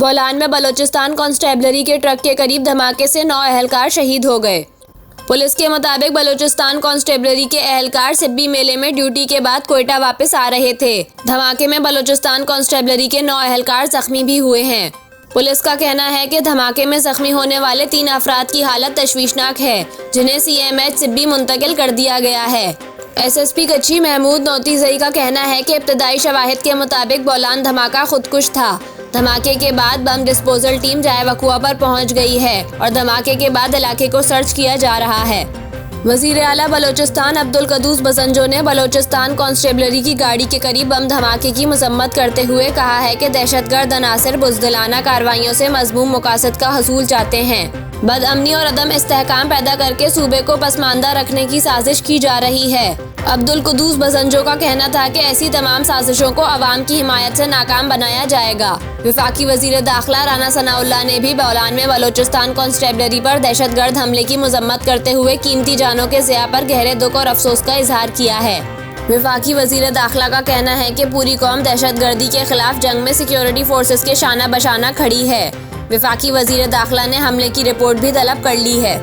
बोलान में बलोचिस्तान कांस्टेबलरी के ट्रक के करीब धमाके से 9 एहलकार शहीद हो गए। पुलिस के मुताबिक बलोचिस्तान कांस्टेबलरी के एहलकार सिब्बी मेले में ड्यूटी के बाद कोयटा वापस आ रहे थे। धमाके में बलोचिस्तान कांस्टेबलरी के 9 एहलकार जख्मी भी हुए हैं। पुलिस का कहना है कि धमाके में जख्मी होने वाले 3 अफराद की हालत तशवीशनाक है, जिन्हें CMH सिब्बी मुंतकिल कर दिया गया है। SSP कच्ची महमूद नौतीजई का कहना है कि इब्तदाई शवाहिद के मुताबिक बोलान धमाका खुदकुश था। धमाके के बाद बम डिस्पोजल टीम जाए वकुआ पर पहुंच गई है और धमाके के बाद इलाके को सर्च किया जा रहा है। वजीर आला बलोचिस्तान अब्दुल कदूस बसंजो ने बलोचिस्तान कांस्टेबलरी की गाड़ी के करीब बम धमाके की मजम्मत करते हुए कहा है कि दहशतगर्द अनासिर बुज़दिलाना कार्रवाइयों से मज़मूम मकासद का हसूल चाहते हैं। बदअमनी और अदम इस्तेहकाम पैदा करके सूबे को पसमानदा रखने की साजिश की जा रही है। अब्दुल कदूस बसंजो का कहना था कि ऐसी तमाम साजिशों को अवाम की हिमायत से नाकाम बनाया जाएगा। वफाकी वजीर दाखिला राना सनाउल्लाह ने भी बोलान में बलोचिस्तान कांस्टेबलरी पर दहशतगर्द हमले की मजम्मत करते हुए कीमती जानों के ज़िया पर गहरे दुख और अफसोस का इजहार किया है। वफाकी वजीर दाखिला का कहना है कि पूरी कौम दहशतगर्दी के खिलाफ जंग में सिक्योरिटी फोर्सेस के शाना बशाना खड़ी है। वफाकी वजीर दाखिला ने हमले की रिपोर्ट भी तलब कर ली है।